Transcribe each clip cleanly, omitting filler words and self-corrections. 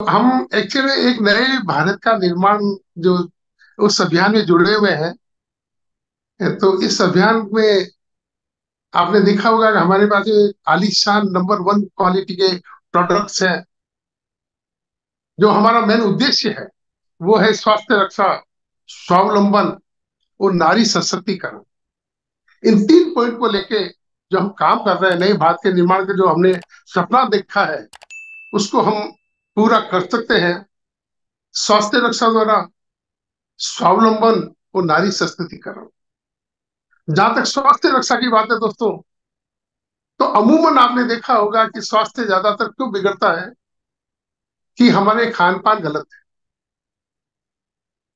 हम एक्चुअली एक नए भारत का निर्माण जो उस अभियान में जुड़े हुए हैं। तो इस अभियान में आपने देखा होगा कि हमारे पास जो आलीशान नंबर वन क्वालिटी के प्रोडक्ट्स हैं। जो हमारा मेन उद्देश्य है वो है स्वास्थ्य रक्षा, स्वावलंबन और नारी सशक्तिकरण। इन तीन पॉइंट को लेके जो हम काम कर रहे हैं, नए भारत के निर्माण के जो हमने सपना देखा है उसको हम पूरा कर सकते हैं। स्वास्थ्य रक्षा द्वारा स्वावलंबन और नारी सशक्तिकरण। जहां तक स्वास्थ्य रक्षा की बात है दोस्तों, तो अमूमन आपने देखा होगा कि स्वास्थ्य ज्यादातर क्यों बिगड़ता है कि हमारे खान पान गलत है।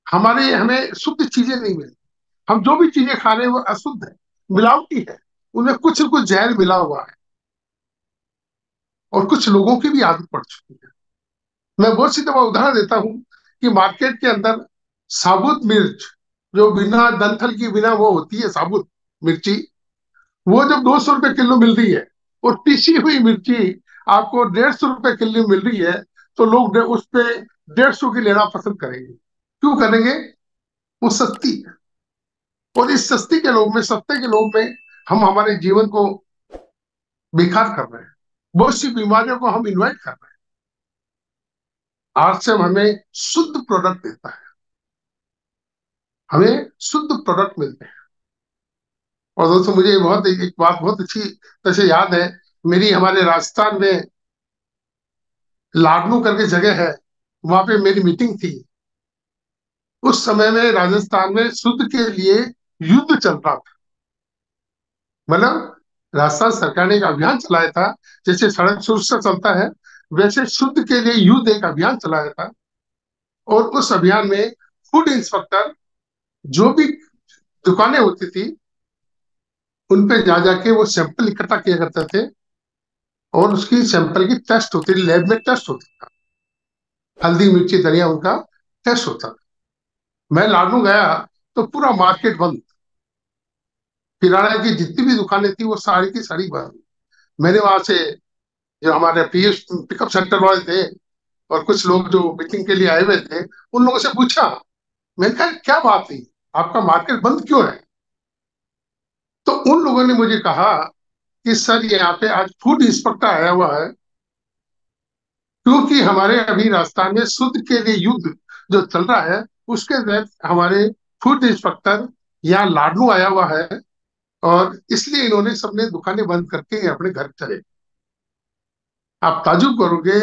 हमारे हमें शुद्ध चीजें नहीं मिलती। हम जो भी चीजें खा रहे हैं वो अशुद्ध है, मिलावटी है। उनमें कुछ न कुछ जहर मिला हुआ है और कुछ लोगों की भी आदत पड़ चुकी है। मैं बहुत सी दफा उदाहरण देता हूं कि मार्केट के अंदर साबुत मिर्च, जो बिना डंठल की, बिना वो होती है साबुत मिर्ची, वो जब 200 रुपए किलो मिल रही है और पिसी हुई मिर्ची आपको 150 रुपए किलो मिल रही है, तो लोग उस पे 150 की लेना पसंद करेंगे। क्यों करेंगे? वो सस्ती है। और इस सस्ती के लोभ में, सस्ते के लोभ में हम हमारे जीवन को बेकार कर रहे हैं। बहुत सी बीमारियों को हम इन्वाइट कर रहे हैं। आरसीएम हमें शुद्ध प्रोडक्ट देता है, हमें शुद्ध प्रोडक्ट मिलते हैं। और दोस्तों मुझे बहुत एक बात बहुत अच्छी तरह से याद है। मेरी हमारे राजस्थान में लाडनू करके जगह है, वहां पे मेरी मीटिंग थी। उस समय में राजस्थान में शुद्ध के लिए युद्ध चल रहा था। मतलब राजस्थान सरकार ने एक अभियान चलाया था। जैसे सड़क सुरक्षा चलता है, वैसे शुद्ध के लिए युद्ध एक अभियान चलाया था। और उस अभियान में फूड इंस्पेक्टर जो भी दुकानें होती थी उन पे जा जाके वो सैंपल इकट्ठा किया करते थे और उसकी सैंपल की टेस्ट होती थी, लैब में टेस्ट होता था। हल्दी मिर्ची धनिया उनका टेस्ट होता था। मैं लाडू गया तो पूरा मार्केट बंद। किराना की जितनी भी दुकानें थी वो सारी की सारी बंद। मैंने वहां से, जो हमारे पीएस पिकअप सेंटर वाले थे और कुछ लोग जो मीटिंग के लिए आए हुए थे, उन लोगों से पूछा। मैंने कहा क्या बात थी, आपका मार्केट बंद क्यों है? तो उन लोगों ने मुझे कहा कि सर यहाँ पे आज फूड इंस्पेक्टर आया हुआ है, क्योंकि हमारे अभी राजस्थान में शुद्ध के लिए युद्ध जो चल रहा है उसके तहत हमारे फूड इंस्पेक्टर यहाँ लाडनू आया हुआ है। और इसलिए इन्होंने सबने दुकानें बंद करके अपने घर चले। आप ताजुब करोगे,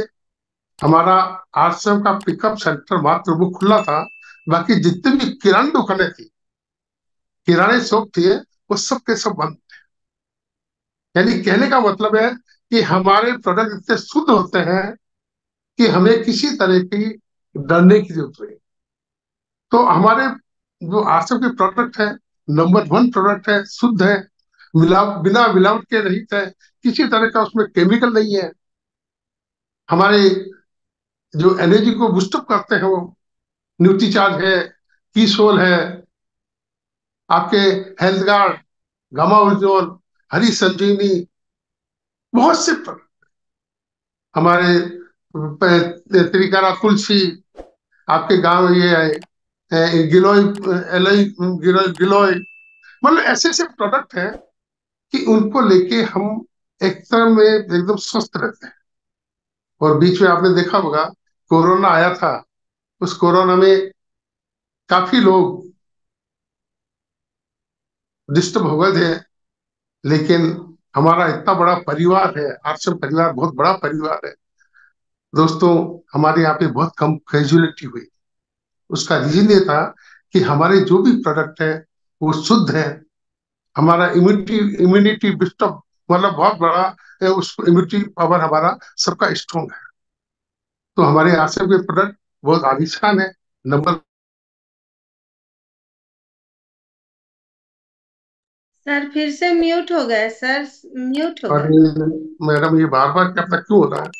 हमारा आरसीएम का पिकअप सेंटर मात्र वो खुला था। बाकी जितने भी किराना दुकानें थी, किराने शॉप थे, वो सब के सब बंद। यानी कहने का मतलब है कि हमारे प्रोडक्ट इतने शुद्ध होते हैं कि हमें किसी तरह की डरने की जरूरत नहीं। तो हमारे जो आरसीएम के प्रोडक्ट है, नंबर वन प्रोडक्ट है, शुद्ध है, बिना मिलावट के रहित है, किसी तरह का उसमें केमिकल नहीं है। हमारे जो एनर्जी को बूस्टअप करते हैं वो न्यूट्रीचार्ज है, कीसोल है, आपके हेल्थ गार्ड, गामा ओरिजिनल, हरी संजीवनी, बहुत से हमारे त्रिकारा तुलसी, आपके गांव ये है गिलोय, एलोई, गिलोय। मतलब ऐसे ऐसे प्रोडक्ट हैं कि उनको लेके हम एक तरह में एकदम स्वस्थ रहते हैं। और बीच में आपने देखा होगा कोरोना आया था। उस कोरोना में काफी लोग डिस्टर्ब हो गए थे, लेकिन हमारा इतना बड़ा परिवार है, आश्रम परिवार बहुत बड़ा परिवार है दोस्तों। हमारे यहाँ पे बहुत कम कैजुअलिटी हुई। उसका रीजन ये था कि हमारे जो भी प्रोडक्ट है वो शुद्ध है। हमारा इम्यूनिटी इम्यूनिटी बिस्टअप मतलब बहुत बड़ा है, उस इम्यूनिटी पावर हमारा सबका स्ट्रोंग है। तो हमारे आश्रम के प्रोडक्ट बहुत आलिशान है, नंबर। सर फिर से म्यूट हो गए सर, म्यूट हो और गए। मैडम ये बार बार क्या पता क्यों हो रहा है?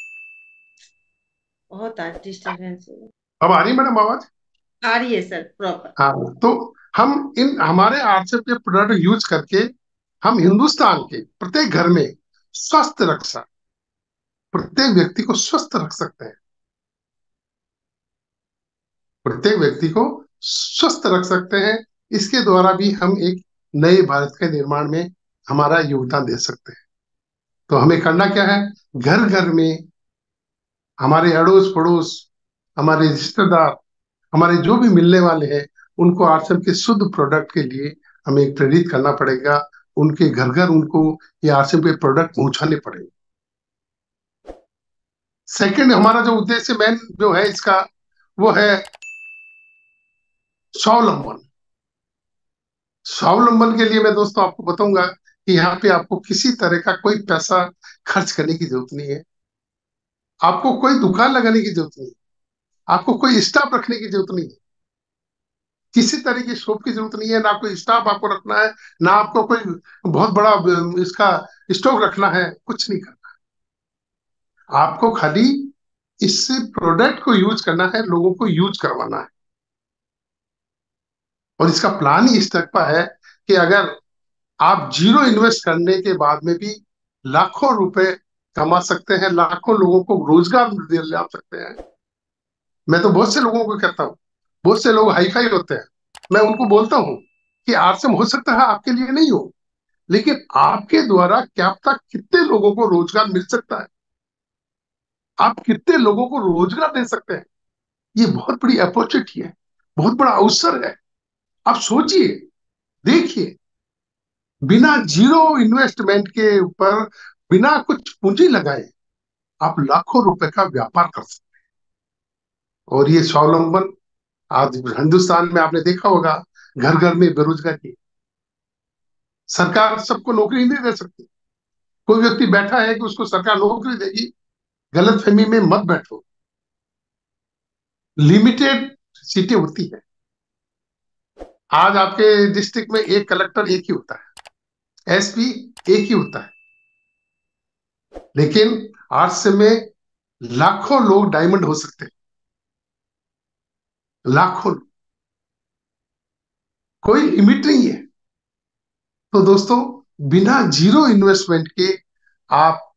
बहुत आज डिस्टरबेंस हो अब आ रही है मैडम आवाज? गया। आ रही है सर प्रॉपर। हाँ। तो हम इन हमारे आरसीएफ के प्रोडक्ट यूज करके हम हिंदुस्तान के प्रत्येक घर में स्वस्थ रक्षा, प्रत्येक व्यक्ति को स्वस्थ रख सकते हैं। प्रत्येक व्यक्ति को स्वस्थ रख सकते हैं। इसके द्वारा भी हम एक नए भारत के निर्माण में हमारा योगदान दे सकते हैं। तो हमें करना क्या है, घर घर में हमारे अड़ोस पड़ोस, हमारे रिश्तेदार, हमारे जो भी मिलने वाले हैं, उनको आरसीएम के शुद्ध प्रोडक्ट के लिए हमें प्रेरित करना पड़ेगा। उनके घर घर उनको ये आरसीएम के प्रोडक्ट पहुंचाने पड़ेंगे। सेकंड, हमारा जो उद्देश्य मेन जो है इसका, वो है स्वावलंबन। स्वावलंबन के लिए मैं दोस्तों आपको बताऊंगा कि यहाँ पे आपको किसी तरह का कोई पैसा खर्च करने की जरूरत नहीं है। आपको कोई दुकान लगाने की जरूरत नहीं है। आपको कोई स्टाफ रखने की जरूरत नहीं है। किसी तरह की शॉप की जरूरत नहीं है। ना कोई स्टाफ आपको रखना है, ना आपको कोई बहुत बड़ा इसका स्टॉक रखना है। कुछ नहीं करना। आपको खाली इस प्रोडक्ट को यूज करना है, लोगों को यूज करवाना है। और इसका प्लान ही इस तरह का है कि अगर आप जीरो इन्वेस्ट करने के बाद में भी लाखों रुपए कमा सकते हैं, लाखों लोगों को रोजगार दिला सकते हैं। मैं तो बहुत से लोगों को कहता हूँ, बहुत से लोग हाई फाई होते हैं, मैं उनको बोलता हूँ कि आरसीएम हो सकता है आपके लिए नहीं हो, लेकिन आपके द्वारा क्या पता कितने लोगों को रोजगार मिल सकता है। आप कितने लोगों को रोजगार दे सकते हैं। ये बहुत बड़ी अपॉर्चुनिटी है, बहुत बड़ा अवसर है। आप सोचिए, देखिए, बिना जीरो इन्वेस्टमेंट के ऊपर, बिना कुछ पूंजी लगाए आप लाखों रुपए का व्यापार कर सकते हैं। और ये स्वावलंबन आज हिंदुस्तान में आपने देखा होगा, घर घर में बेरोजगारी। सरकार सबको नौकरी नहीं दे सकती। कोई व्यक्ति बैठा है कि उसको सरकार नौकरी देगी, गलत फहमी में मत बैठो। लिमिटेड सीटें होती है। आज आपके डिस्ट्रिक्ट में एक कलेक्टर एक ही होता है, एसपी एक ही होता है, लेकिन आज से में लाखों लोग डायमंड हो सकते हैं। लाखों, कोई लिमिट नहीं है। तो दोस्तों, बिना जीरो इन्वेस्टमेंट के आप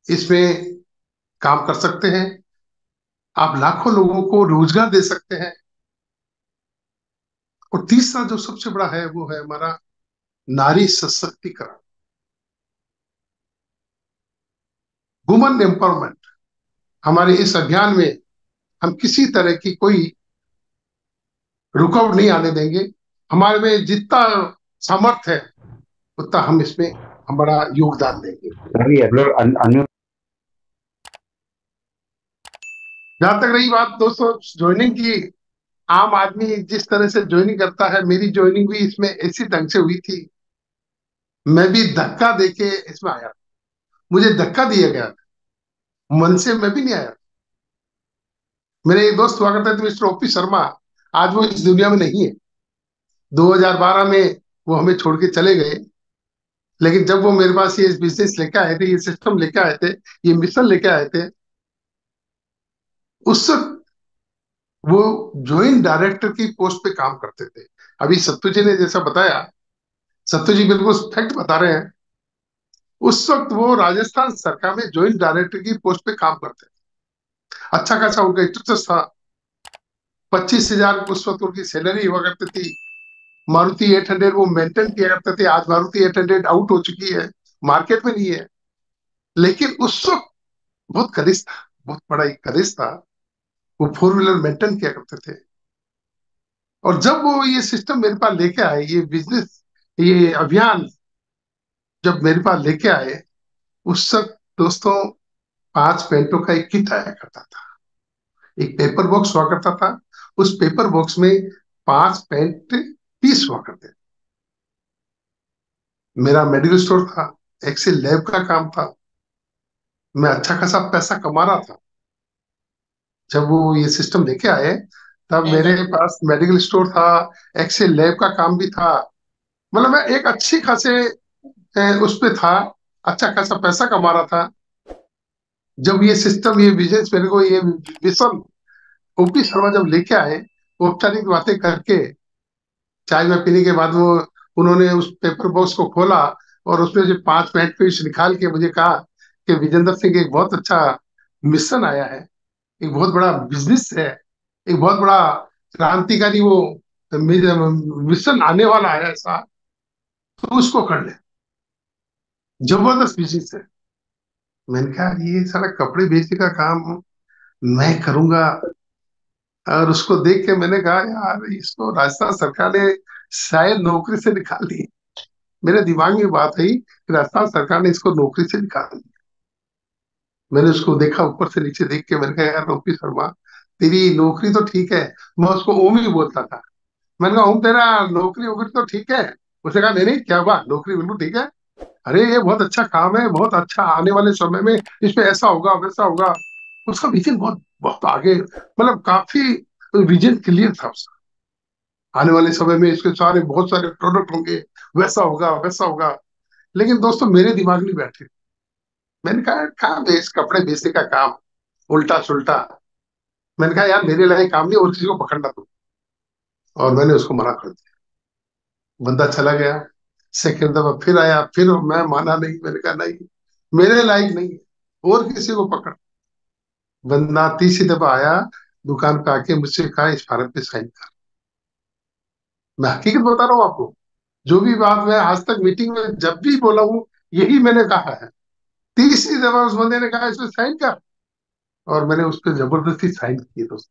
इसमें काम कर सकते हैं। आप लाखों लोगों को रोजगार दे सकते हैं। और तीसरा जो सबसे बड़ा है वो है हमारा नारी सशक्तिकरण, वुमन एम्पावरमेंट। हमारे इस अभियान में हम किसी तरह की कोई रुकावट नहीं आने देंगे। हमारे में जितना सामर्थ्य है उतना हम इसमें हमारा योगदान देंगे। जहां तक रही बात दोस्तों ज्वाइनिंग की, आम आदमी जिस तरह से ज्वाइनिंग करता है, मेरी ज्वाइनिंग भी इसमें इसी ढंग से हुई थी। मैं भी धक्का देके इसमें आया, मुझे धक्का दिया गया, मन से मैं भी नहीं आया। मेरे एक दोस्त हुआ करते थे मिस्टर ओपी शर्मा, आज वो इस दुनिया में नहीं है। 2012 में वो हमें छोड़ के चले गए। लेकिन जब वो मेरे पास ये बिजनेस लेके आए थे, ये सिस्टम लेके आए थे, ये मिशन लेके आए थे, उस वक्त वो ज्वाइंट डायरेक्टर की पोस्ट पे काम करते थे। अभी सत्तू जी ने जैसा बताया, सत्तू जी बिल्कुल फैक्ट बता रहे हैं। उस वक्त वो राजस्थान सरकार में ज्वाइंट डायरेक्टर की पोस्ट पे काम करते थे। अच्छा खासा उनका स्टेटस था। 25,000 उस वक्त उनकी सैलरी हुआ करती थी। मारुति 800 वो मेंटेन किया करते थे। आज मारुति 800 आउट हो चुकी है, मार्केट में नहीं है। लेकिन उस वक्त बहुत करिश था, बहुत बड़ा एक करिश था। वो फोर व्हीलर मेंटेन किया करते थे। और जब वो ये सिस्टम मेरे पास लेके आए, ये बिजनेस, ये अभियान जब मेरे पास लेके आए, उस वक्त दोस्तों 5 पेंटों का एक किट आया करता था। एक पेपर बॉक्स हुआ करता था। उस पेपर बॉक्स में 5 पेंट पीस हुआ करते थे। मेरा मेडिकल स्टोर था, एक्सेल लैब का काम था। मैं अच्छा खासा पैसा कमा रहा था। जब वो ये सिस्टम लेके आए, तब मेरे पास मेडिकल स्टोर था, एक्सेल लैब का काम भी था। मतलब मैं एक अच्छी खासे उस पे था, अच्छा खासा पैसा कमा रहा था। जब ये सिस्टम, ये बिजनेस मेरे को, ये मिशन ओपी शर्मा जब लेके आए, औपचारिक बातें करके, चाय में पीने के बाद, वो उन्होंने उस पेपर बॉक्स को खोला और उसमें से 5 पेंट पीस निकाल के मुझे कहा कि विजेंद्र सिंह, एक बहुत अच्छा मिशन आया है, एक बहुत बड़ा बिजनेस है, एक बहुत बड़ा क्रांतिकारी वो मिशन आने वाला है ऐसा, तो उसको कर ले। जबरदस्त बिजनेस है। मैंने कहा ये सारा कपड़े बेचने का काम मैं करूंगा। और उसको देख के मैंने कहा यार इसको राजस्थान सरकार ने शायद नौकरी से निकाल दी। मेरे दिमाग में बात आई कि राजस्थान सरकार ने इसको नौकरी से निकाल दी। मैंने उसको देखा, ऊपर से नीचे देख के मैंने कहा यार ओपी शर्मा, तेरी नौकरी तो ठीक है। मैं उसको ओम ही बोलता था। मैंने कहा ओम तेरा नौकरी वोकरी तो ठीक है। उसने कहा नहीं नहीं क्या हुआ, नौकरी बिल्कुल ठीक है। अरे ये बहुत अच्छा काम है, बहुत अच्छा, आने वाले समय में इसमें ऐसा होगा वैसा होगा। उसका विजन बहुत बहुत आगे, मतलब काफी विजन क्लियर था उसका। आने वाले समय में इसके सारे बहुत सारे प्रोडक्ट होंगे, वैसा होगा वैसा होगा। लेकिन दोस्तों मेरे दिमाग नहीं बैठे। मैंने कहा कहाँ बेच कपड़े बेचने का काम, उल्टा सुल्टा। मैंने कहा यार मेरे लिए काम नहीं, और किसी को पकड़ना तुम। और मैंने उसको मना कर दिया। बंदा चला गया। सेकंड दफा फिर आया, फिर मैं माना नहीं। मैंने कहा नहीं, मेरे लायक नहीं है, और किसी को पकड़। बंदा तीसरी दफा आया, दुकान पे आके मुझसे कहा इस फार्म पे साइन कर। मैं हकीकत बता रहा हूँ आपको। जो भी बात मैं आज तक मीटिंग में जब भी बोला हूँ, यही मैंने कहा है। तीसरी दफा उस बंदे ने कहा इसमें साइन कर, और मैंने उस पर जबरदस्ती साइन किए दोस्त।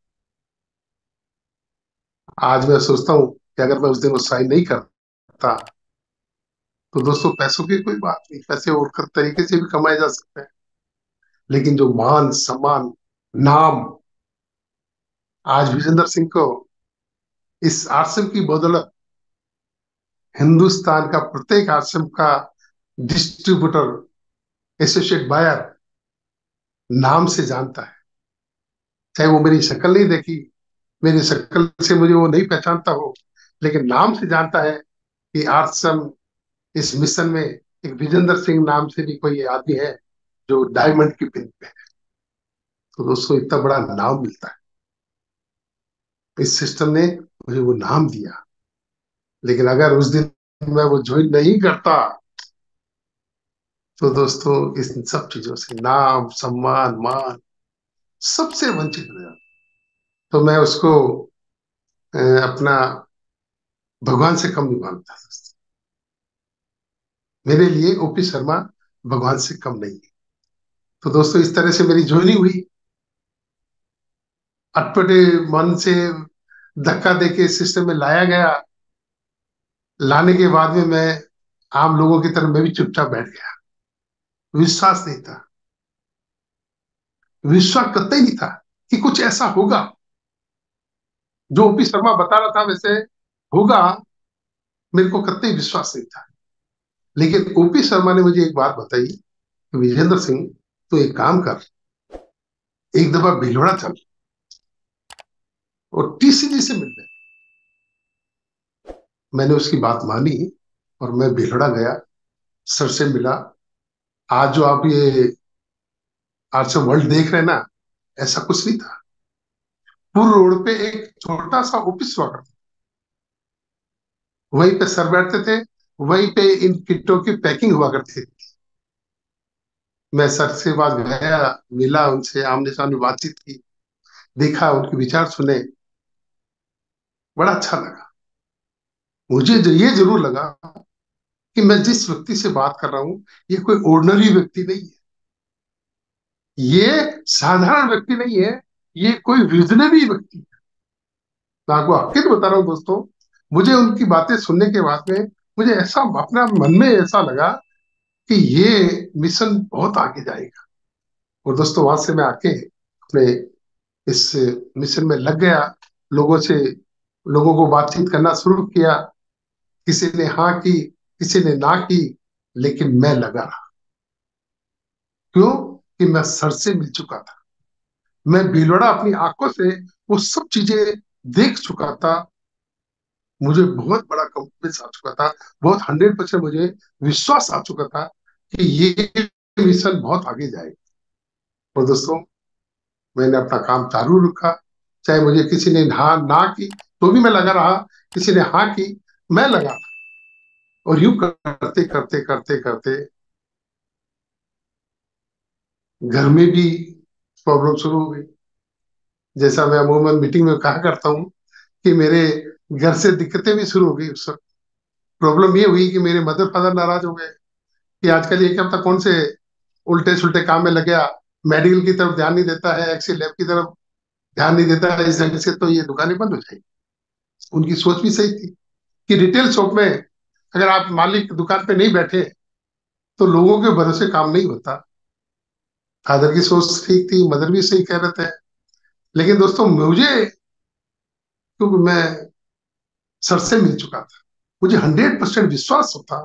आज मैं सोचता हूँ कि अगर मैं उस दिन वो साइन नहीं करता, तो दोस्तों पैसों की कोई बात नहीं, पैसे और तरीके से भी कमाए जा सकते हैं। लेकिन जो मान सम्मान, नाम, आज विजेंद्र सिंह को इस आश्रम की बदौलत हिंदुस्तान का प्रत्येक आश्रम का डिस्ट्रीब्यूटर, एसोसिएट बायर नाम से जानता है। चाहे वो मेरी शक्ल नहीं देखी, मेरी शक्ल से मुझे वो नहीं पहचानता हो, लेकिन नाम से जानता है कि आश्रम इस मिशन में एक विजेंद्र सिंह नाम से भी कोई आदमी है जो डायमंड की पिन पे है। तो दोस्तों इतना बड़ा नाम मिलता है। इस सिस्टम ने मुझे वो नाम दिया। लेकिन अगर उस दिन मैं वो ज्वाइन नहीं करता, तो दोस्तों इस सब चीजों से, नाम सम्मान मान, सबसे वंचित हो जाता। तो मैं उसको अपना भगवान से कम नहीं मानता। मेरे लिए ओपी शर्मा भगवान से कम नहीं है। तो दोस्तों इस तरह से मेरी ज्वाइनिंग हुई। अटपटे मन से धक्का देके सिस्टम में लाया गया। लाने के बाद में मैं आम लोगों की तरह मैं भी चुपचाप बैठ गया। विश्वास नहीं था, विश्वास कतई नहीं था कि कुछ ऐसा होगा जो ओपी शर्मा बता रहा था वैसे होगा। मेरे को कतई विश्वास नहीं था। लेकिन ओपी शर्मा ने मुझे एक बात बताई कि विजेंद्र सिंह, तो एक काम कर, एक दफा भीलवाड़ा चल और टीसीजी से मिल ले। मैंने उसकी बात मानी और मैं भीलवाड़ा गया, सर से मिला। आज जो आप ये आर्चर वर्ल्ड देख रहे हैं ना, ऐसा कुछ नहीं था। पूर्व रोड पे एक छोटा सा ऑफिस हुआ करता, वहीं पे सर बैठते थे, वहीं पे इन किटों की पैकिंग हुआ करती थी। मैं सर से बात गया, मिला उनसे, आमने सामने बातचीत की, देखा, उनके विचार सुने, बड़ा अच्छा लगा। मुझे ये जरूर लगा कि मैं जिस व्यक्ति से बात कर रहा हूँ, ये कोई ऑर्डिनरी व्यक्ति नहीं है, ये साधारण व्यक्ति नहीं है, ये कोई विजनरी व्यक्ति है। मैं आपको हकीकत बता रहा हूँ दोस्तों। मुझे उनकी बातें सुनने के बाद में मुझे ऐसा अपना मन में ऐसा लगा कि ये मिशन बहुत आगे जाएगा। और दोस्तों वहां से मैं आके अपने इस मिशन में लग गया। लोगों से, लोगों को बातचीत करना शुरू किया। किसी ने हाँ की, किसी ने ना की, लेकिन मैं लगा रहा। क्यों? कि मैं सर से मिल चुका था। मैं भीलवाड़ा अपनी आंखों से वो सब चीजें देख चुका था। मुझे बहुत बड़ा कॉन्फिडेंस आ चुका था, बहुत 100% मुझे विश्वास आ चुका था कि ये मिशन बहुत आगे जाएगा। और दोस्तों मैंने अपना काम चालू रखा। चाहे मुझे किसी ने हाँ ना की, तो भी मैं लगा रहा। किसी ने हाँ की, मैं लगा। और यूं करते करते करते करते घर में भी प्रॉब्लम शुरू हो गई। जैसा मैं अमूमन मीटिंग में कहा करता हूँ कि मेरे घर से दिक्कतें भी शुरू हो गई। उस वक्त प्रॉब्लम ये हुई कि मेरे मदर फादर नाराज हो गए कि आजकल ये क्या पता कौन से उल्टे सुल्टे काम में लग गया, मेडिकल की तरफ ध्यान नहीं देता है, एक्सी लैब की तरफ ध्यान नहीं देता है, इस ढंग से तो ये दुकानें बंद हो जाएगी। उनकी सोच भी सही थी कि रिटेल शॉप में अगर आप मालिक दुकान पे नहीं बैठे तो लोगों के भरोसे काम नहीं होता। फादर की सोच ठीक थी, मदर भी सही कह रहे थे। लेकिन दोस्तों मुझे, क्योंकि मैं सर से मिल चुका था, मुझे 100% विश्वास था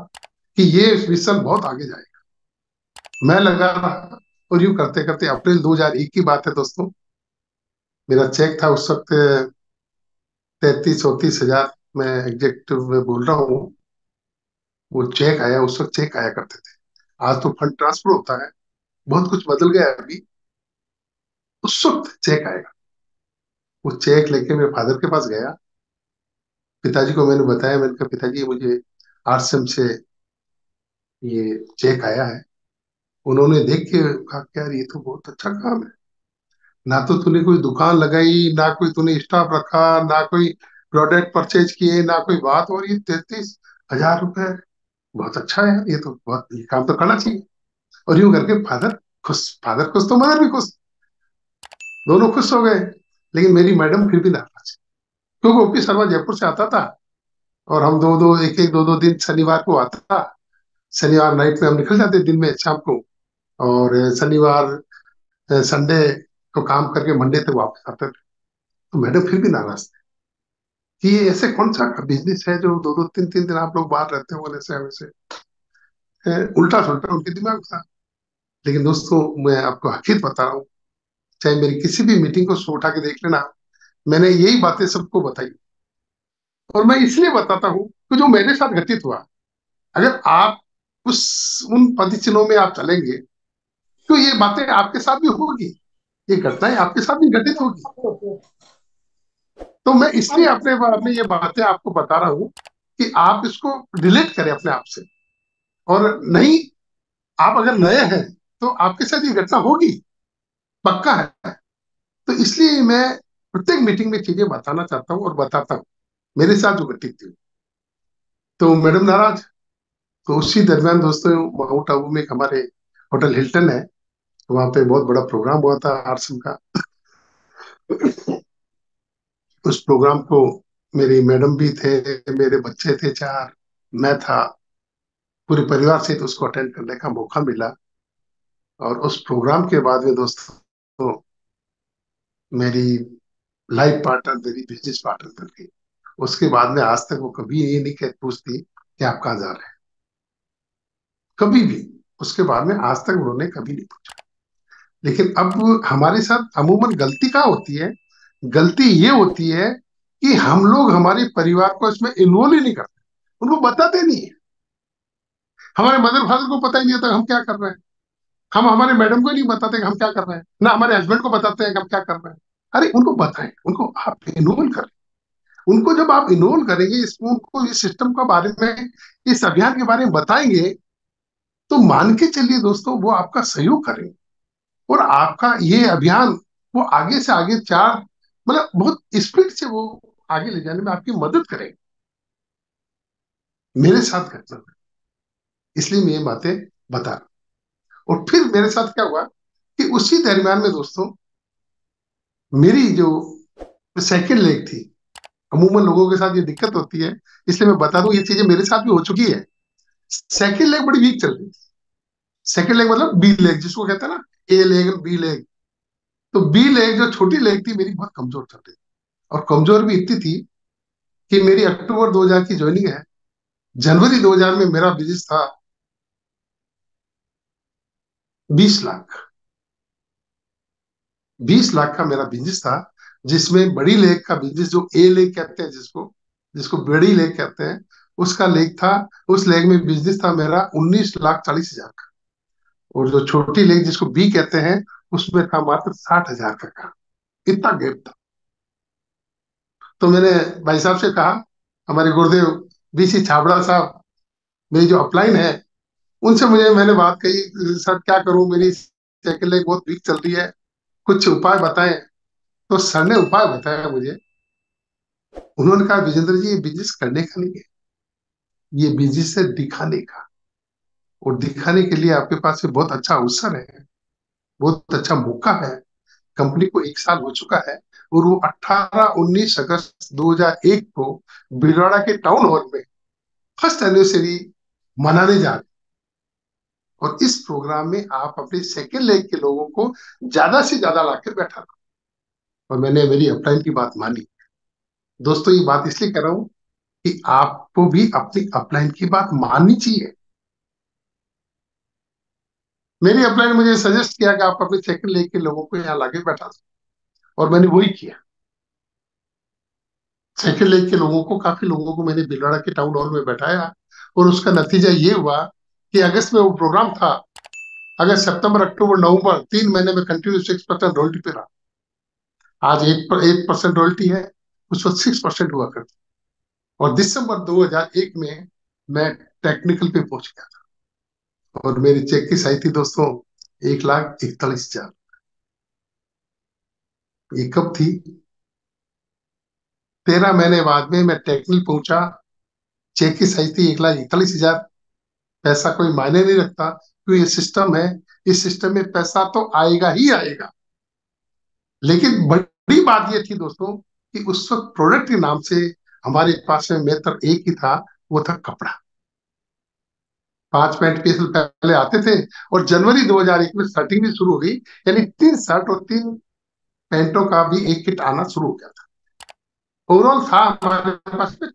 कि ये मिशन बहुत आगे जाएगा। मैं लगा रहा और यूं करते करते अप्रैल 2001 की बात है दोस्तों, मेरा चेक था उस वक्त 33-34 हजार, मैं एग्जैक्ट में बोल रहा हूँ। वो चेक आया, उस वक्त चेक आया करते थे, आज तो फंड ट्रांसफर होता है, बहुत कुछ बदल गया है अभी। उस वक्त चेक आएगा, वो चेक लेके मेरे फादर के पास गया, पिताजी को मैंने बताया, मैंने कहा पिताजी मुझे आरसीएम से ये चेक आया है। उन्होंने देख के कहा कि यार ये तो बहुत अच्छा काम है, ना तो तूने कोई दुकान लगाई, ना कोई तूने स्टाफ रखा, ना कोई प्रोडक्ट परचेज किए, ना कोई बात, और ये 33 हजार रुपए, बहुत अच्छा है यार, ये तो बहुत, ये काम तो करना चाहिए। और यूं करके फादर खुश तो मदर भी खुश, दोनों खुश हो गए। लेकिन मेरी मैडम फिर भी नाराज, क्योंकि ओपी शर्मा जयपुर से आता था और हम दो दो एक एक दो दो दिन शनिवार को आता था। शनिवार नाइट में हम निकल जाते दिन में शाम को, और शनिवार संडे को काम करके मंडे तक वापस आते थे। तो मैडम फिर भी नाराज थे कि ये ऐसे कौन सा बिजनेस है जो दो दो तीन तीन दिन आप लोग बाहर रहते हो, ऐसे वैसे उल्टा सुल्टा उनके दिमाग में था। लेकिन दोस्तों मैं आपको हकीकत बता रहा हूँ, चाहे मेरी किसी भी मीटिंग को उठा के देख लेना, मैंने यही बातें सबको बताई। और मैं इसलिए बताता हूँ कि जो मेरे साथ घटित हुआ, अगर आप उस उन पदचिन्हों में आप चलेंगे तो ये बातें आपके साथ भी होगी, ये घटनाएं आपके साथ भी घटित होगी। तो मैं इसलिए अपने बारे में ये बातें आपको बता रहा हूँ कि आप इसको रिलेट करें अपने आप से। और नहीं, आप अगर नए हैं तो आपके साथ ये घटना होगी, पक्का है। तो इसलिए मैं प्रत्येक मीटिंग में चीजें बताना चाहता हूँ और बताता हूँ मेरे साथ जो घटित थी। तो मैडम नाराज, तो उसी दरमियान दोस्तों माउंट आबू में एक हमारे होटल हिल्टन है, वहां पे बहुत बड़ा प्रोग्राम हुआ था आरसम का। उस प्रोग्राम को मेरी मैडम भी थे, मेरे बच्चे थे चार, मैं था, पूरे परिवार से तो उसको अटेंड करने का मौका मिला। और उस प्रोग्राम के बाद में दोस्तों तो मेरी लाइफ पार्टनर, मेरी बिजनेस पार्टनर बन गई। उसके बाद में आज तक वो कभी ये नहीं कह पूछती कि आप कहाँ जा रहे हैं, कभी भी। उसके बाद में आज तक उन्होंने कभी नहीं पूछा। लेकिन अब हमारे साथ अमूमन गलती क्या होती है, गलती ये होती है कि हम लोग हमारे परिवार को इसमें इन्वॉल्व ही नहीं करते, उनको बताते नहीं है। हमारे मदर फादर को पता ही नहीं होता हम क्या कर रहे हैं, हम हमारे मैडम को ही नहीं बताते कि हम क्या कर रहे हैं, ना हमारे हस्बैंड को बताते हैं कि हम क्या कर रहे हैं। अरे उनको बताएं, उनको आप इन्वॉल्व करें। उनको जब आप इन्वॉल्व करेंगे इसको, उनको इस सिस्टम के बारे में, इस अभियान के बारे में बताएंगे, तो मान के चलिए दोस्तों वो आपका सहयोग करेंगे। और आपका ये अभियान वो आगे से आगे चार, मतलब बहुत स्पीड से वो आगे ले जाने में आपकी मदद करेंगे। मेरे साथ घटना हुई, इसलिए मैं ये बातें बता रहा हूं। और फिर मेरे साथ क्या हुआ कि उसी दरमियान में दोस्तों मेरी जो सेकंड लेग थी, अमूमन लोगों के साथ ये दिक्कत होती है, इसलिए मैं बता दूं ये चीजें मेरे साथ भी हो चुकी है। सेकंड लेग बड़ी वीक चल रही थी। सेकंड लेग मतलब बी लेग जिसको कहते हैं ना, ए लेग बी लेग। तो बी लेग जो छोटी लेग थी मेरी बहुत कमजोर चल रही थी, और कमजोर भी इतनी थी कि मेरी अक्टूबर 2000 की ज्वाइनिंग है, जनवरी 2000 में मेरा बिजनेस था 20 लाख। 20 लाख का मेरा बिजनेस था, जिसमें बड़ी लेग का बिजनेस जो ए लेग कहते हैं, जिसको जिसको बड़ी लेग कहते हैं, उसका लेग था। उस लेग में बिजनेस था मेरा 19,40,000 का। और जो छोटी लेग जिसको बी कहते हैं, उसमें था मात्र 60,000 का काम। इतना गैप था। तो मैंने भाई साहब से कहा, हमारे गुरुदेव बीसी छाबड़ा साहब, मेरी जो अपलाइन है, उनसे मुझे मैंने बात कही, सर क्या करूं, मेरी साइकिल लेग बहुत वीक चल रही है, कुछ उपाय बताएं। तो सर ने उपाय बताया मुझे उन्होंने कहा विजेंद्र जी, ये बिजनेस करने का नहीं है, ये बिजनेस है दिखाने का। और दिखाने के लिए आपके पास ये बहुत अच्छा अवसर है, बहुत अच्छा मौका है। कंपनी को 1 साल हो चुका है, और वो 18-19 अगस्त 2001 को बिलवाड़ा के टाउन हॉल में फर्स्ट एनिवर्सरी मनाने जा रहे हैं। और इस प्रोग्राम में आप अपने सेकेंड लेग के लोगों को ज्यादा से ज्यादा लाकर बैठा। और मैंने मेरी अपलाइन की बात मानी। दोस्तों, ये बात इसलिए कर रहा हूं कि आपको भी अपनी अपलाइन की बात माननी चाहिए। मेरी अपलाइन ने मुझे सजेस्ट किया कि आप अपने सेकंड लेग के लोगों को यहाँ लाके बैठा दो, और मैंने वही किया। सेकंड लेग के लोगों को, काफी लोगों को मैंने भिलवाड़ा के टाउन हॉल में बैठाया। और उसका नतीजा ये हुआ कि अगस्त में वो प्रोग्राम था। अगस्त, सितंबर, अक्टूबर, नवंबर, 3 महीने में कंटिन्यू 6% रॉयल्टी पे रहा। आज 8% रॉयल्टी है, उस वक्त 6% हुआ करती। और दिसंबर 2001 में मैं टेक्निकल पे पहुंच गया था, और मेरी चेक की साई थी दोस्तों 1,41,000। ये कब थी? 13 महीने बाद में मैं टेक्निकल पहुंचा। चेक की साई थी 1,41,000। पैसा कोई मायने नहीं रखता, क्योंकि ये सिस्टम है। इस सिस्टम में पैसा तो आएगा ही आएगा। लेकिन बड़ी बात ये थी दोस्तों कि उस वक्त प्रोडक्ट के नाम से हमारे पास में मात्र एक ही था, वो था कपड़ा। 5 पैंट पीस पहले आते थे, और जनवरी 2001 में शर्टिंग भी शुरू हो गई। यानी 3 शर्ट और 3 पैंटों का भी एक किट आना शुरू हो गया था। ओवरऑल था हमारे पास में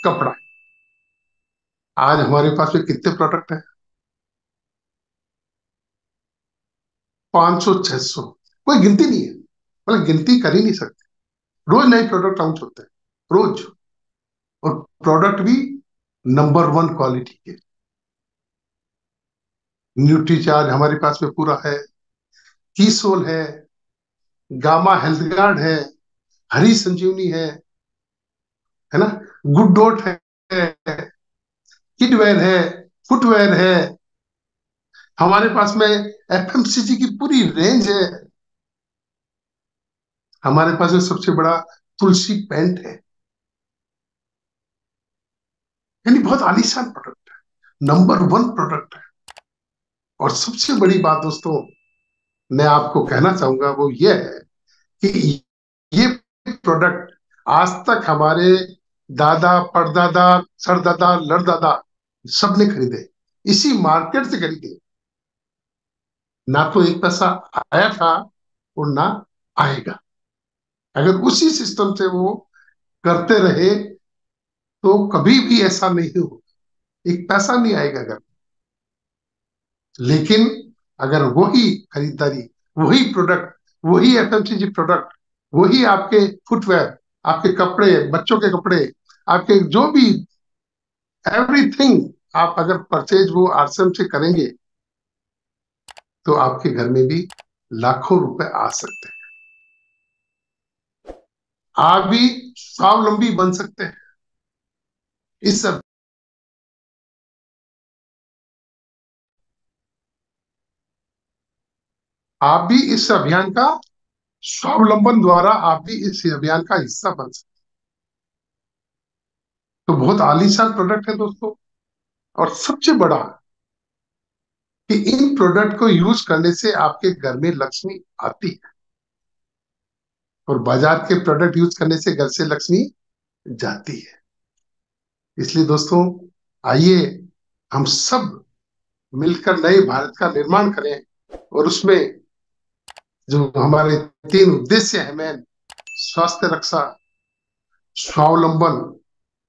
कपड़ा। आज हमारे पास में कितने प्रोडक्ट हैं? 500, 600। कोई गिनती नहीं है, मतलब गिनती कर ही नहीं सकते। रोज नए प्रोडक्ट लॉन्च होते हैं, रोज। और प्रोडक्ट भी नंबर 1 क्वालिटी के। न्यूट्री चार्ज हमारे पास में पूरा है, कीसोल है, गामा हेल्थ गार्ड है, हरी संजीवनी है ना, गुड डॉट है, किडवेयर है, फुटवेयर है। हमारे पास में एफएमसीजी की पूरी रेंज है। हमारे पास में सबसे बड़ा तुलसी पेंट है। यानी बहुत आलीशान प्रोडक्ट है, नंबर 1 प्रोडक्ट है। और सबसे बड़ी बात दोस्तों मैं आपको कहना चाहूंगा वो ये है कि ये प्रोडक्ट आज तक हमारे दादा, परदादा, सरदादा, लड़दादा सबने खरीदे, इसी मार्केट से खरीदे। ना तो एक पैसा आया था, और ना आएगा। अगर उसी सिस्टम से वो करते रहे तो कभी भी ऐसा नहीं हो, एक पैसा नहीं आएगा अगर। लेकिन अगर वही खरीदारी, वही प्रोडक्ट, वही एफएमसीजी प्रोडक्ट, वही आपके फुटवेयर, आपके कपड़े, बच्चों के कपड़े, आपके जो भी एवरीथिंग, आप अगर परचेज वो आरसीएम से करेंगे तो आपके घर में भी लाखों रुपए आ सकते हैं। आप भी स्वावलंबी बन सकते हैं। इस सब आप भी इस अभियान का स्वावलंबन द्वारा आप भी इस अभियान का हिस्सा बन सकते हैं। तो बहुत आलीशान प्रोडक्ट है दोस्तों। और सबसे बड़ा कि इन प्रोडक्ट को यूज करने से आपके घर में लक्ष्मी आती है, और बाजार के प्रोडक्ट यूज करने से घर से लक्ष्मी जाती है। इसलिए दोस्तों, आइए हम सब मिलकर नए भारत का निर्माण करें। और उसमें जो हमारे 3 उद्देश्य है मेन, स्वास्थ्य रक्षा, स्वावलंबन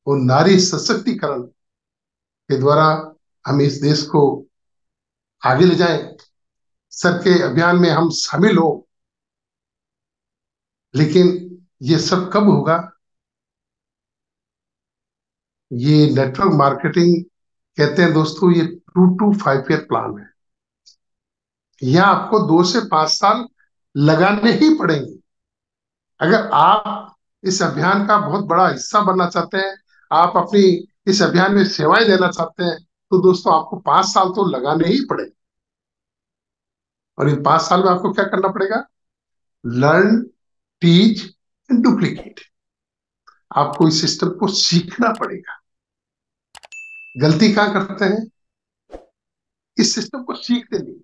और नारी सशक्तिकरण के द्वारा हम इस देश को आगे ले जाएं। सर के अभियान में हम शामिल हो। लेकिन ये सब कब होगा? ये नेटवर्क मार्केटिंग कहते हैं दोस्तों, ये 2 to 5 ईयर प्लान है। यह आपको 2 से 5 साल लगाने ही पड़ेंगे। अगर आप इस अभियान का बहुत बड़ा हिस्सा बनना चाहते हैं, आप अपनी इस अभियान में सेवाएं देना चाहते हैं, तो दोस्तों आपको 5 साल तो लगाने ही पड़ेंगे। और इन 5 साल में आपको क्या करना पड़ेगा? Learn, teach and duplicate. आपको इस सिस्टम को सीखना पड़ेगा। गलती कहाँ करते हैं, इस सिस्टम को सीखते नहीं।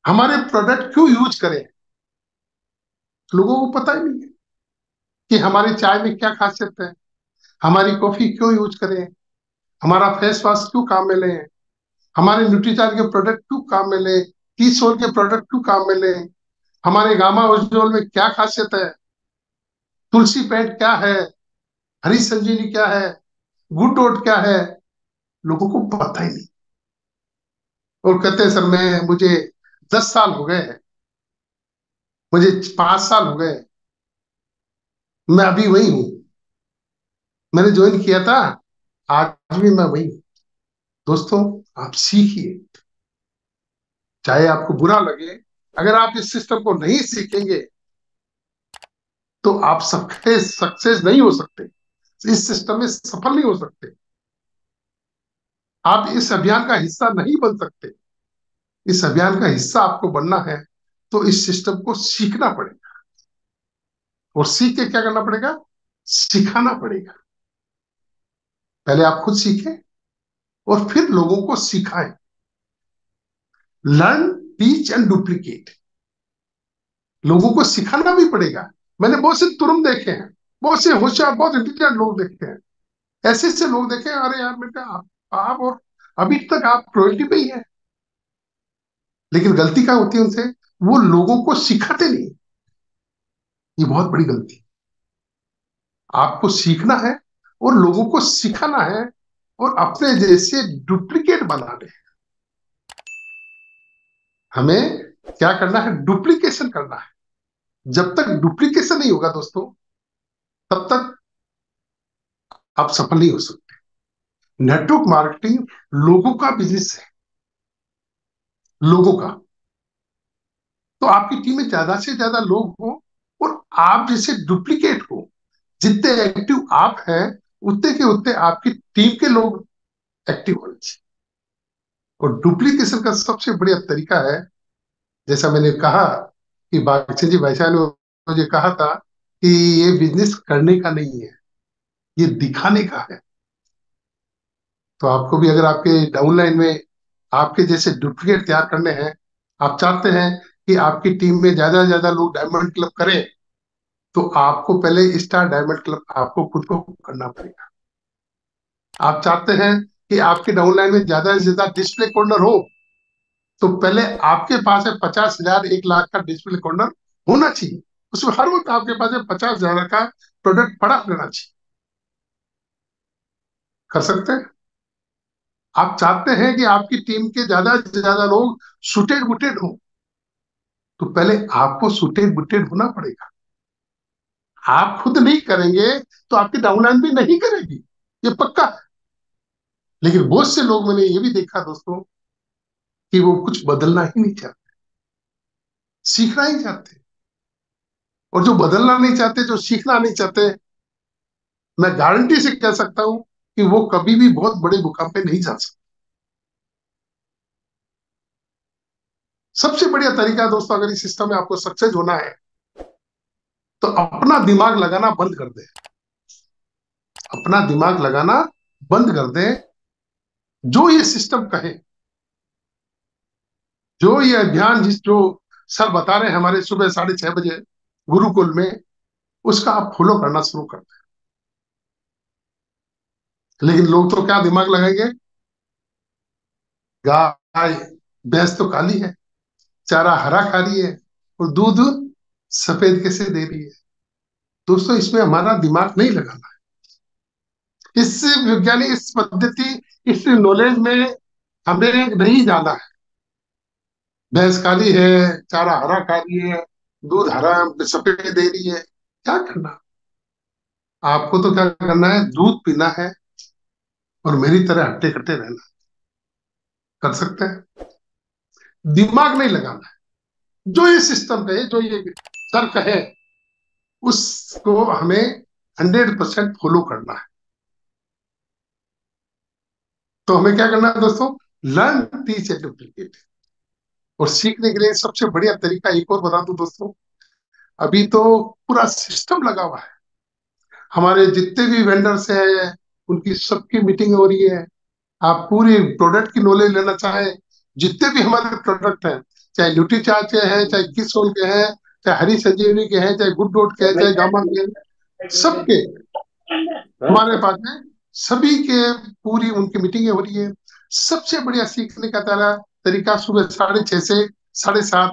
हमारे प्रोडक्ट क्यों यूज करें, लोगों को पता ही नहीं है कि हमारी चाय में क्या खासियत है, हमारी कॉफी क्यों यूज करें, हमारा फेस वॉश क्यों काम में लें, हमारे न्यूट्रीचार्ज के प्रोडक्ट क्यों काम में लें, टी सोल के प्रोडक्ट क्यों काम में लें, हमारे गामा ओरिजिनल में क्या खासियत है, तुलसी पेंट क्या है, हरी संजीवनी क्या है, गुड डॉट क्या है, लोगों को पता ही नहीं। और कहते हैं सर मैं मुझे 10 साल हो गए हैं, मुझे 5 साल हो गए, मैं अभी वही हूँ, मैंने ज्वाइन किया था, आज भी मैं वही हूँ। दोस्तों, आप सीखिए, चाहे आपको बुरा लगे। अगर आप इस सिस्टम को नहीं सीखेंगे तो आप सक्सेस सक्सेस नहीं हो सकते, इस सिस्टम में सफल नहीं हो सकते, आप इस अभियान का हिस्सा नहीं बन सकते। इस अभियान का हिस्सा आपको बनना है तो इस सिस्टम को सीखना पड़ेगा, और सीख के क्या करना पड़ेगा, सिखाना पड़ेगा। पहले आप खुद सीखें और फिर लोगों को सिखाएं। लर्न, टीच एंड डुप्लीकेट, लोगों को सिखाना भी पड़ेगा। मैंने बहुत से तुरंत देखे हैं, बहुत से होशियार बहुत इंटेलिजेंट लोग देखे हैं, ऐसे ऐसे लोग देखे हैं, अरे यार बेटा आप और अभी तक आप रॉयल्टी पे ही है। लेकिन गलती क्या होती है उनसे, वो लोगों को सिखाते नहीं। ये बहुत बड़ी गलती है। आपको सीखना है और लोगों को सिखाना है, और अपने जैसे डुप्लीकेट बनाने हैं। हमें क्या करना है, डुप्लीकेशन करना है। जब तक डुप्लीकेशन नहीं होगा दोस्तों, तब तक आप सफल नहीं हो सकते। नेटवर्क मार्केटिंग लोगों का बिजनेस है, लोगों का। तो आपकी टीम में ज्यादा से ज्यादा लोग हो और आप जैसे डुप्लीकेट हो। जितने एक्टिव आप हैं उतने के उतने आपकी टीम के लोग एक्टिव होने चाहिए। और डुप्लीकेशन का सबसे बढ़िया तरीका है, जैसा मैंने कहा कि बागचंद जी भाई साहब ने मुझे कहा था कि ये बिजनेस करने का नहीं है, ये दिखाने का है। तो आपको भी अगर आपके डाउनलाइन में आपके जैसे डुप्लीकेट तैयार करने हैं, आप चाहते हैं कि आपकी टीम में ज्यादा से ज्यादा लोग डायमंड क्लब करें, तो आपको पहले स्टार डायमंड क्लब आपको खुद को करना पड़ेगा। आप चाहते हैं कि आपके डाउनलाइन में ज्यादा से ज्यादा डिस्प्ले कॉर्नर हो, तो पहले आपके पास है 50,000 1 लाख का डिस्प्ले कॉर्नर होना चाहिए। उसमें हर वक्त आपके पास है 50,000 का प्रोडक्ट पड़ा रहना चाहिए। कर सकते हैं। आप चाहते हैं कि आपकी टीम के ज्यादा से ज्यादा लोग सुटेड बुटेड हो, तो पहले आपको सुटेड बुटेड होना पड़ेगा। आप खुद नहीं करेंगे तो आपकी डाउनलाइन भी नहीं करेगी, ये पक्का। लेकिन बहुत से लोग मैंने ये भी देखा दोस्तों कि वो कुछ बदलना ही नहीं चाहते, सीखना ही चाहते। और जो बदलना नहीं चाहते, जो सीखना नहीं चाहते, मैं गारंटी से कह सकता हूं कि वो कभी भी बहुत बड़े मुकाम पे नहीं जा सकते। सबसे बढ़िया तरीका है दोस्तों, अगर इस सिस्टम में आपको सक्सेस होना है तो अपना दिमाग लगाना बंद कर दें। अपना दिमाग लगाना बंद कर दें। जो ये सिस्टम कहे, जो ये अभियान जिस जो सर बता रहे हैं हमारे सुबह 6:30 बजे गुरुकुल में, उसका आप फॉलो करना शुरू कर दें। लेकिन लोग तो क्या दिमाग लगाएंगे, गाय भैंस तो काली है, चारा हरा खा रही है, और दूध सफेद कैसे दे रही है। दोस्तों, इसमें हमारा दिमाग नहीं लगाना है। इस विज्ञानी इस पद्धति इस नॉलेज में हमें नहीं जाना है। भैंस काली है, चारा हरा खा रही है, दूध हरा सफेद दे रही है, क्या करना। आपको तो क्या करना है, दूध पीना है और मेरी तरह हट्टे कट्टे रहना। कर सकते हैं। दिमाग नहीं लगाना है। जो ये सिस्टम कहे, जो ये सर कहे, उसको हमें 100% फॉलो करना है। तो हमें क्या करना है दोस्तों, लर्न, टीच एंड डुप्लीकेट। और सीखने के लिए सबसे बढ़िया तरीका एक और बता दूं दोस्तों, अभी तो पूरा सिस्टम लगा हुआ है। हमारे जितने भी वेंडर्स हैं उनकी सबकी मीटिंग हो रही है। आप पूरी प्रोडक्ट की नॉलेज लेना चाहे, जितने भी हमारे प्रोडक्ट हैं, चाहे न्यूट्री चार्ज के हैं, चाहे किसोल के हैं, चाहे हरी संजीवनी के हैं, चाहे गुड डॉट के हैं, चाहे गामा के हैं, सबके हमारे पास में सभी के पूरी उनकी मीटिंगें हो रही है। सबसे बढ़िया सीखने का तरीका सुबह 6:30 से 7:30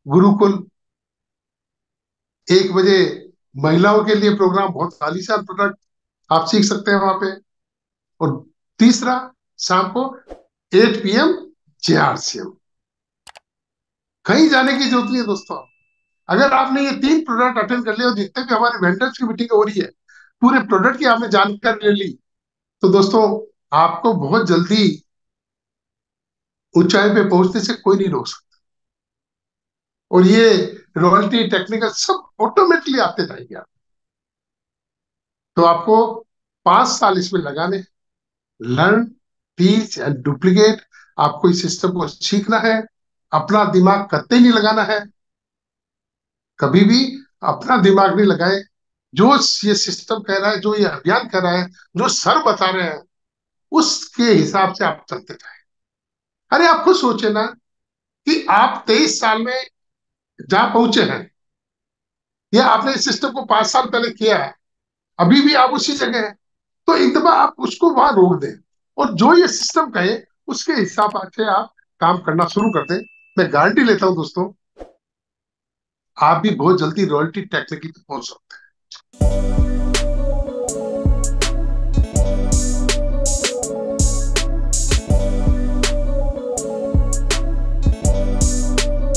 गुरुकुल। 1 बजे महिलाओं के लिए प्रोग्राम, बहुत आलीशान प्रोडक्ट आप सीख सकते हैं वहां पे। और तीसरा, शाम को 8 PM JRCM। कहीं जाने की जरूरत नहीं है दोस्तों। अगर आपने ये 3 प्रोडक्ट अटेंड कर लिया और जितने भी हमारे वेंडर्स की मीटिंग हो रही है, पूरे प्रोडक्ट की आपने जानकारी ले ली, तो दोस्तों आपको बहुत जल्दी ऊंचाई पे पहुंचने से कोई नहीं रोक सकता। और ये रॉयल्टी, टेक्निकल सब ऑटोमेटिकली आते जाएंगे आप। तो आपको 5 साल इसमें लगाने, लर्न, टीच एंड डुप्लीकेट। आपको इस सिस्टम को सीखना है, अपना दिमाग कतई नहीं लगाना है। कभी भी अपना दिमाग नहीं लगाए। जो ये सिस्टम कह रहा है, जो ये अभियान कर रहा है, जो सर बता रहे हैं, उसके हिसाब से आप चलते जाए। अरे आप खुद सोचे ना कि आप 23 साल में जहां पहुंचे हैं, या आपने इस सिस्टम को 5 साल पहले किया है, अभी भी आप उसी जगह हैं। तो एक दफा आप उसको वहां रोक दें, और जो ये सिस्टम कहे उसके हिसाब से आप काम करना शुरू कर दें। मैं गारंटी लेता हूं दोस्तों, आप भी बहुत जल्दी रॉयल्टी टेक्निकली पहुंच सकते हैं।